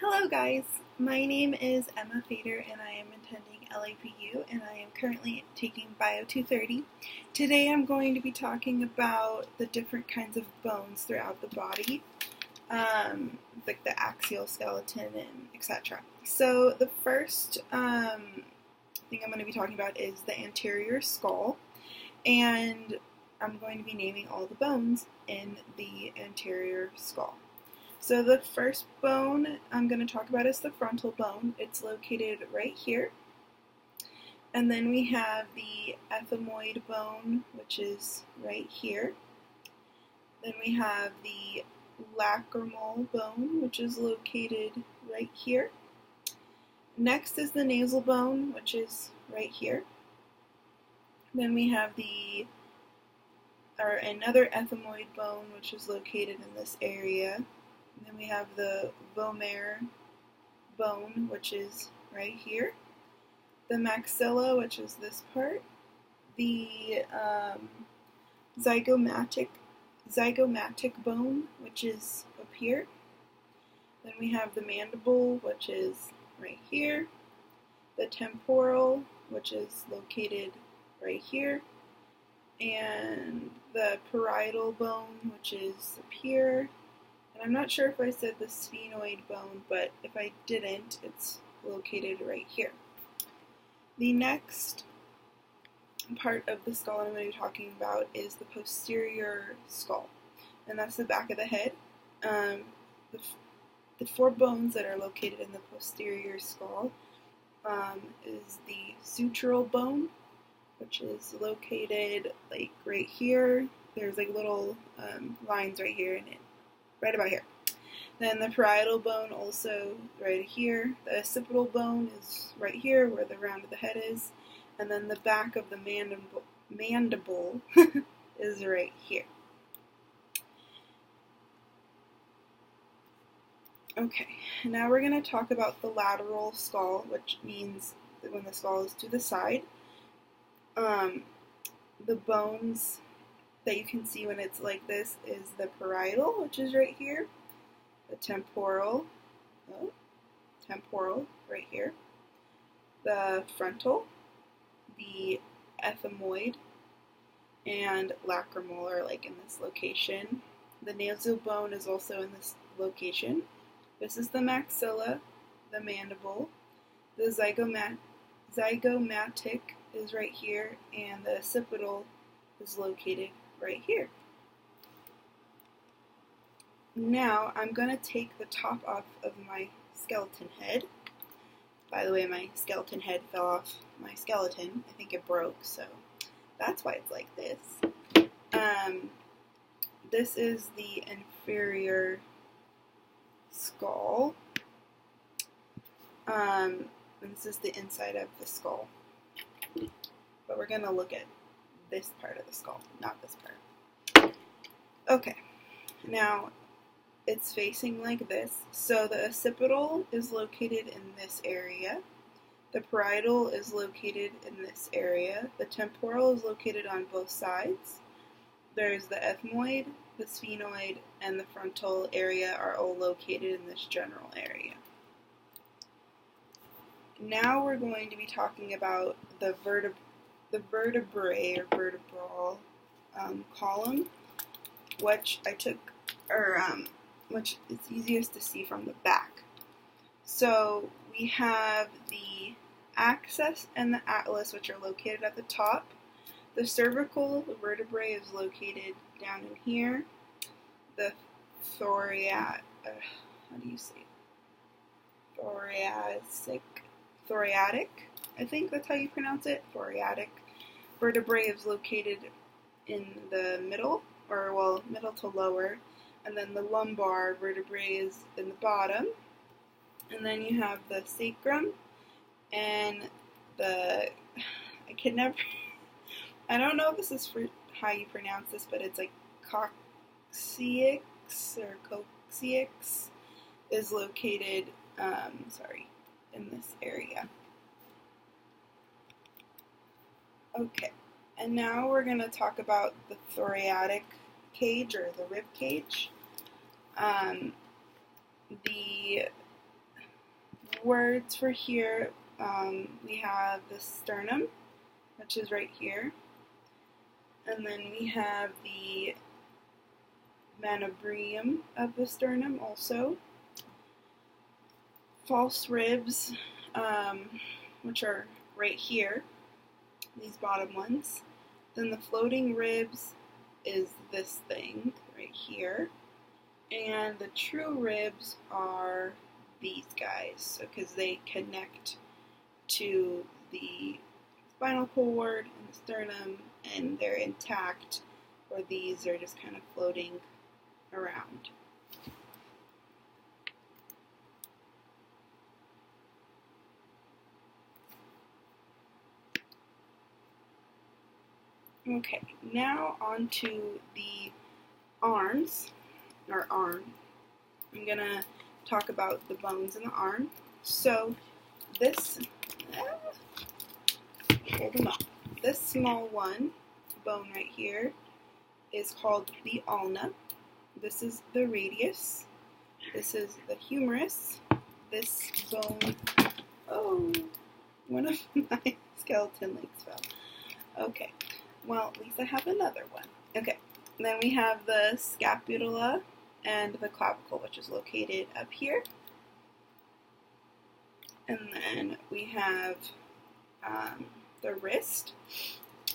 Hello guys, my name is Emma Fader and I am attending LAPU and I am currently taking Bio 230. Today I'm going to be talking about the different kinds of bones throughout the body, like the axial skeleton and etc. So the first thing I'm going to be talking about is the anterior skull, and I'm going to be naming all the bones in the anterior skull. So the first bone I'm going to talk about is the frontal bone. It's located right here. And then we have the ethmoid bone, which is right here. Then we have the lacrimal bone, which is located right here. Next is the nasal bone, which is right here. Then we have another ethmoid bone, which is located in this area. And then we have the vomer bone, which is right here. The maxilla, which is this part. The zygomatic bone, which is up here. Then we have the mandible, which is right here. The temporal, which is located right here. And the parietal bone, which is up here. And I'm not sure if I said the sphenoid bone, but if I didn't, it's located right here. The next part of the skull I'm going to be talking about is the posterior skull, and that's the back of the head. The four bones that are located in the posterior skull is the sutural bone, which is located like right here. There's like little lines right here in it. Right about here. Then the parietal bone also right here. The occipital bone is right here where the round of the head is. And then the back of the mandible is right here. Okay, now we're going to talk about the lateral skull, which means that when the skull is to the side. The bones that you can see when it's like this is the parietal, which is right here, the temporal right here, the frontal, the ethmoid, and lacrimal are like in this location. The nasal bone is also in this location. This is the maxilla, the mandible, the zygomatic is right here, and the occipital is located right here. Now I'm going to take the top off of my skeleton head. By the way, my skeleton head fell off my skeleton. I think it broke, so that's why it's like this. This is the inferior skull. And this is the inside of the skull. But we're going to look at this part of the skull, not this part. Okay, now it's facing like this. So the occipital is located in this area. The parietal is located in this area. The temporal is located on both sides. There's the ethmoid, the sphenoid, and the frontal area are all located in this general area. Now we're going to be talking about the vertebrae or vertebral column, which which is easiest to see from the back. So we have the axis and the atlas, which are located at the top. The cervical vertebrae is located down in here. The thoracic, I think that's how you pronounce it, thoracic vertebrae is located in the middle, middle to lower, and then the lumbar vertebrae is in the bottom. And then you have the sacrum and I don't know if this is for how you pronounce this, but it's like coccyx is located, in this area. Okay, and now we're going to talk about the thoracic cage or the rib cage. The words for here, we have the sternum, which is right here, and then we have the manubrium of the sternum also, false ribs, which are right here, these bottom ones. Then the floating ribs is this thing right here, and the true ribs are these guys, because they connect to the spinal cord and the sternum, and they're intact, or these are just kind of floating around. Okay, now on to the arms, or arm. I'm going to talk about the bones in the arm. So this, hold them up. This small bone right here, is called the ulna. This is the radius. This is the humerus. This bone, oh, one of my skeleton legs fell. Okay. Well, at least I have another one. Okay, then we have the scapula and the clavicle, which is located up here. And then we have the wrist.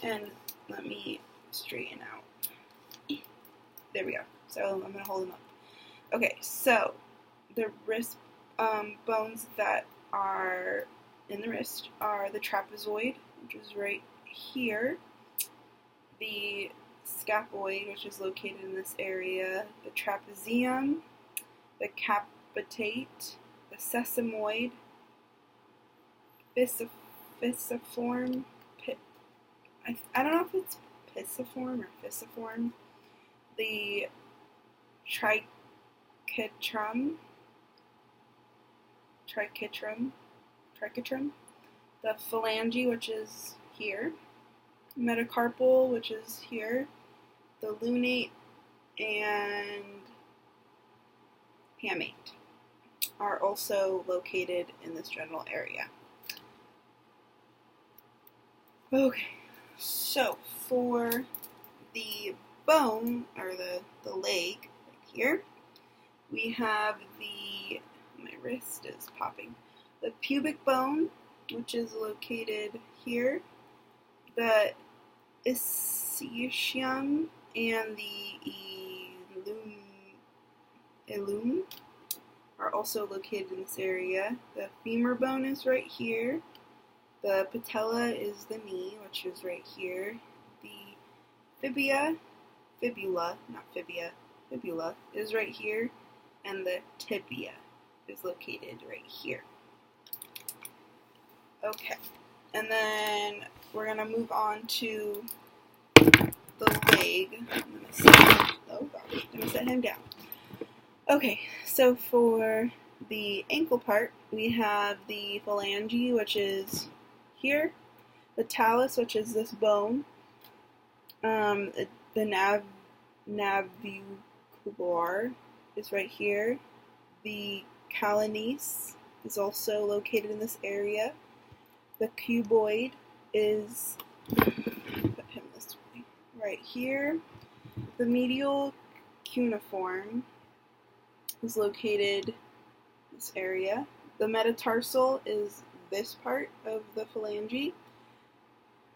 And let me straighten out. There we go. So I'm going to hold them up. Okay, so the wrist bones that are in the wrist are the trapezoid, which is right here. The scaphoid, which is located in this area, the trapezium, the capitate, the sesamoid, pisiform, I don't know if it's pisiform or pisiform, the trichitrum, the phalange, which is here, metacarpal, which is here, the lunate, and hamate are also located in this general area. Okay, so for the bone, or the leg right here, we have my wrist is popping, the pubic bone, which is located here, the ischium and the ilium are also located in this area. The femur bone is right here. The patella is the knee, which is right here. The fibula is right here. And the tibia is located right here. Okay, and then we're going to move on to the leg. I'm going to set him down. Okay, so for the ankle part, we have the phalange, which is here, the talus, which is this bone, the navicular is right here, the calcaneus is also located in this area, the cuboid is, put him this way, right here, the medial cuneiform is located in this area. The metatarsal is this part of the phalange,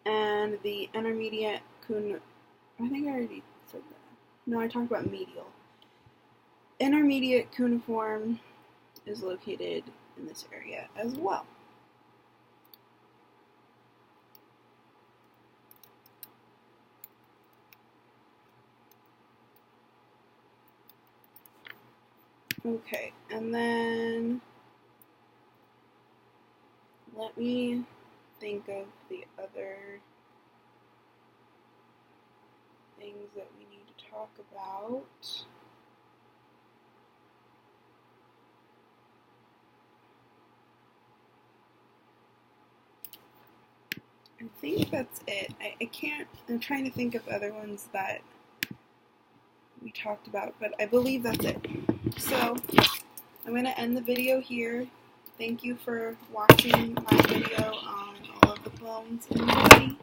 and the intermediate I think I already said that. No, I talked about medial. Intermediate cuneiform is located in this area as well. Okay, and then let me think of the other things that we need to talk about. I think that's it. I'm trying to think of other ones that we talked about, but I believe that's it. So I'm going to end the video here. Thank you for watching my video on all of the bones in the body.